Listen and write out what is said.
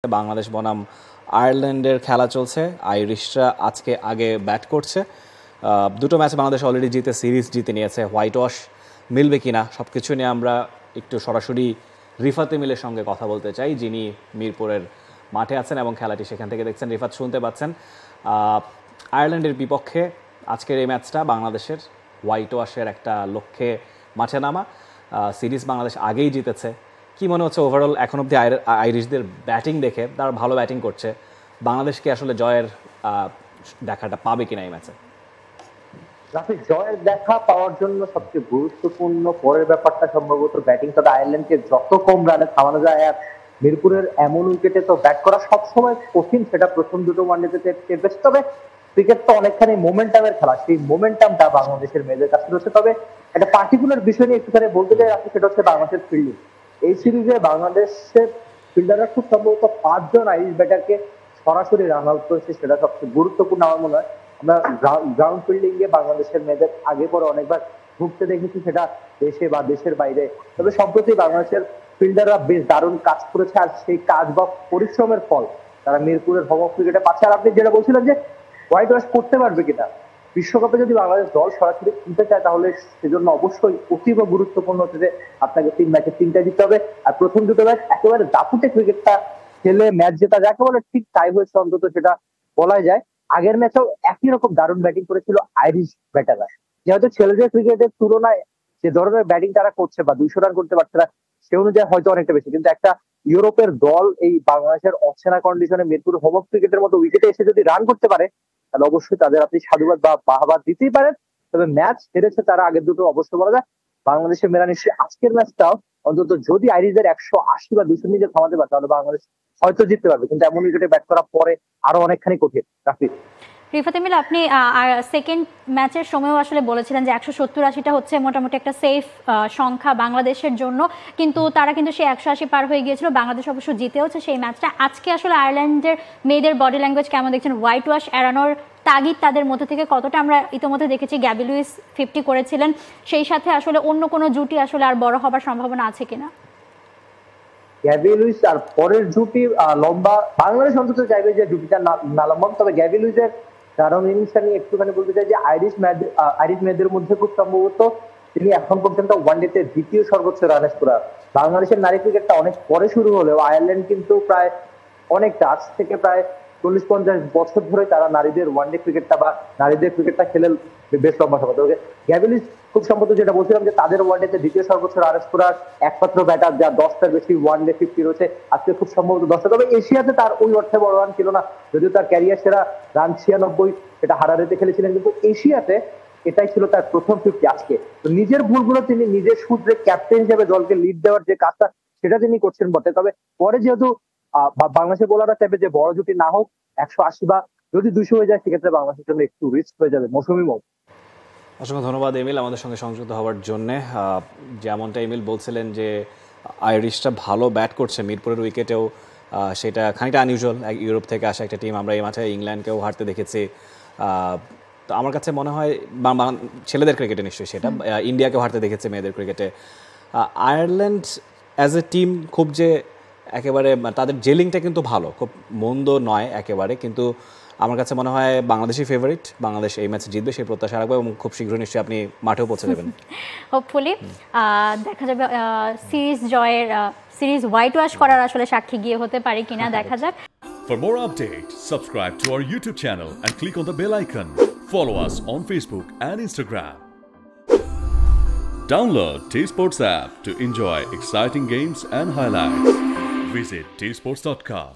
বাংলাদেশ বনাম আয়ারল্যান্ডের খেলা চলছে। আইরিশরা আজকে আগে ব্যাট করছে। দুটো ম্যাচ বাংলাদেশ অলরেডি জিতে সিরিজ জিতে নিয়েছে। হোয়াইট ওয়াশ মিলবে কিনা সব কিছু নিয়ে আমরা একটু সরাসরি রিফাত এমিলের সঙ্গে কথা বলতে চাই, যিনি মিরপুরের মাঠে আছেন এবং খেলাটি সেখান থেকে দেখছেন। রিফাত, শুনতে পাচ্ছেন? আয়ারল্যান্ডের বিপক্ষে আজকের এই ম্যাচটা বাংলাদেশের হোয়াইট ওয়াশের একটা লক্ষ্যে মাঠে নামা। সিরিজ বাংলাদেশ আগেই জিতেছে। কি মনে হচ্ছে ওভারঅল এখন অব্দি আইরিশদের ব্যাটিং দেখে? তারা ভালো ব্যাটিং করছে। বাংলাদেশকে আসলে জয়ের দেখাটা পাবে কিনা এই ম্যাচে? জয়ের দেখা পাওয়ার জন্য সবচেয়ে গুরুত্বপূর্ণ পরের ব্যাপারটা সম্ভবত ব্যাটিং। তবে আয়ারল্যান্ডকে যত কম রানে থামানো যায়, আর মিরপুরের এমন উইকেটে তো ব্যাট করা সবসময় কঠিন, সেটা প্রথম দুটো ওয়ানডেতে টের পেয়েছে। তবে ক্রিকেট তো অনেকখানি মোমেন্টামের খেলা, সেই মোমেন্টামটা বাংলাদেশের মেয়েদের কাছে রয়েছে। তবে একটা পার্টিকুলার বিষয় নিয়ে একটুখানি বলতে চাই আপনি, সেটা হচ্ছে বাংলাদেশের ফিল্ডিং। এই সিরিজে বাংলাদেশের ফিল্ডাররা খুব সম্ভবত 5 জন আইরিশ ব্যাটারকে সরাসরি রান আউট করেছে, সেটা সবচেয়ে গুরুত্বপূর্ণ আমার মনে হয়। আমরা গ্রাউন্ড ফিল্ডিং এ বাংলাদেশের মেয়েদের আগে পরে অনেকবার ঘুরতে দেখেছি, সেটা দেশে বা দেশের বাইরে। তবে সম্প্রতি বাংলাদেশের ফিল্ডাররা বেশ দারুণ কাজ করেছে, আর সেই কাজ বা পরিশ্রমের ফল তারা মিরপুরের হোম অফ ক্রিকেটে পাচ্ছে। আর আপনি যেটা বলছিলেন যে হোয়াইট ওয়াশ করতে পারবে কিনা, বিশ্বকাপে যদি বাংলাদেশ দল সরাসরি খেলতে চায় তাহলে সেজন্য অবশ্যই অতীব গুরুত্বপূর্ণ হচ্ছে যে আপনাকে 3 ম্যাচে 3টা জিততে হবে। আর প্রথম দুটো ম্যাচ একেবারে দাপুটে ক্রিকেটটা খেলে ম্যাচ জেতা যাকে বলে ঠিক তাই হয়েছে, অন্তত সেটা বলা যায়। আগের ম্যাচেও একই রকম দারুণ ব্যাটিং করেছিল আইরিশ ব্যাটাররা। যেহেতু ছেলেদের ক্রিকেটের তুলনায় যে ধরনের ব্যাটিং তারা করছে বা 200 রান করতে পারছে না, সে অনুযায়ী হয়তো অনেকটা বেশি। কিন্তু একটা ইউরোপের দল এই বাংলাদেশের অচেনা কন্ডিশনে মিরপুর হোম অফ ক্রিকেটের মতো উইকেটে এসে যদি রান করতে পারে, তাহলে অবশ্যই তাদের আপনি সাধুবাদ বা বাহাবাদ দিতেই পারেন। তবে ম্যাচ হেরেছে তারা আগের দুটো, অবশ্যই বলা যায়। বাংলাদেশের মেরা নিশ্চয়ই আজকের ম্যাচটাও অন্তত যদি আইরিশদের 180 বা 200 নিচে থামাতে পারে, তাহলে বাংলাদেশ হয়তো জিততে পারবে। কিন্তু এমন উইকেটে ব্যাট করার পরে আরো অনেকখানি কঠিন। রাফি, রিফাত এমিল, আপনি সেকেন্ড ম্যাচের সময়ও আসলে বলেছিলেন যে 170-80টা হচ্ছে মোটামুটি একটা সেফ সংখ্যা বাংলাদেশের জন্য, কিন্তু তারা কিন্তু সেই 180 পার হয়ে গিয়েছিল। বাংলাদেশ অবশ্য জিতেওছে সেই ম্যাচটা। আজকে আসলে আয়ারল্যান্ডের মেয়েদের বডি ল্যাঙ্গুয়েজ কেমন দেখছেন? হোয়াইট ওয়াশ এড়ানোর তাগিদ তাদের মধ্যে থেকে কতটা? আমরা ইতিমধ্যে দেখেছি গ্যাবি লুইস 50 করেছিলেন। সেই সাথে আসলে অন্য কোনো জুটি আসলে আর বড় হবার সম্ভাবনা আছে কিনা? গ্যাবি লুইস আর পরের জুটি লম্বা, বাংলাদেশ অন্তত চাইবে যে জুটিটা না লম্বা। তবে গ্যাবি লুইসের কারণ ইনিংসটা নিয়ে একটুখানি বলতে চাই যে আইরিশ মেয়েদের মধ্যে খুব সম্ভবত তিনি এখন পর্যন্ত ওয়ানডেতে দ্বিতীয় সর্বোচ্চ রানের স্কোরার। বাংলাদেশের নারী ক্রিকেটটা অনেক পরে শুরু হলেও আয়ারল্যান্ড কিন্তু প্রায় অনেকটা, আজ থেকে প্রায় 40-50 বছর ধরে তারা নারীদের ওয়ানডে ক্রিকেটটা বা নারীদের ক্রিকেটটা খেলে বেশ লম্বা সময়। তবে গ্যাবি লুইস খুব সম্ভবত যেটা বলছিলাম যে তাদের ওয়ানডেতে দ্বিতীয় সর্বোচ্চ রানের স্কোরার, একমাত্র ব্যাটার যা 10টার বেশি ওয়ানডে 50 রয়েছে। আজকে খুব সম্ভবত 10টা। তবে এশিয়াতে তার ওই অর্থে বড় রান ছিল না, যদিও তার ক্যারিয়ার সেরা রান 96, সেটা হারারেতে খেলেছিলেন। কিন্তু এশিয়াতে এটাই ছিল তার প্রথম 50 আজকে। তো নিজের ভুলগুলো তিনি নিজের সূত্রে ক্যাপ্টেন হিসেবে দলকে লিড দেওয়ার যে কাজটা, সেটা তিনি করছেন বটে। তবে পরে যেহেতু বাংলাদেশের বোলাররা চাইবে যে বড় জুটি না হোক, 180 বা যদি 200 হয়ে যায়, সেক্ষেত্রে বাংলাদেশের জন্য একটু রিস্ক হয়ে যাবে। মৌসুমী মৌ, অসংখ্য ধন্যবাদ এমিল আমাদের সঙ্গে সংযুক্ত হওয়ার জন্যে। যেমনটা এমিল বলছিলেন যে আইরিশটা ভালো ব্যাট করছে মিরপুরের উইকেটেও, সেটা খানিকটা আনইউজুয়াল। ইউরোপ থেকে আসা একটা টিম, আমরা এই মাঠে ইংল্যান্ডকেও হারতে দেখেছি। তো আমার কাছে মনে হয় ছেলেদের ক্রিকেটে নিশ্চয়ই সেটা, ইন্ডিয়াকেও হারতে দেখেছে মেয়েদের ক্রিকেটে। আয়ারল্যান্ড অ্যাজ এ টিম খুব যে একেবারে, তাদের জেলিংটা কিন্তু ভালো, খুব মন্দ নয় একেবারে। কিন্তু আমার কাছে মনে হয় বাংলাদেশই ফেভারিট। বাংলাদেশ এই ম্যাচে জিতবে সেই প্রত্যাশা রাখবো এবং খুব শীঘ্রই নিশ্চয়ই আপনি মাঠেও পৌঁছে দেবেন। হোপফুলি দেখা যাবে সিরিজ হোয়াইট ওয়াশ করার আসলে সাক্ষী গিয়ে হতে পারে কিনা, দেখা যাক। For more updates, subscribe to our YouTube channel and click on the bell icon. Follow us on Facebook and Instagram. Download T Sports app to enjoy exciting games and highlights. Visit tsports.com.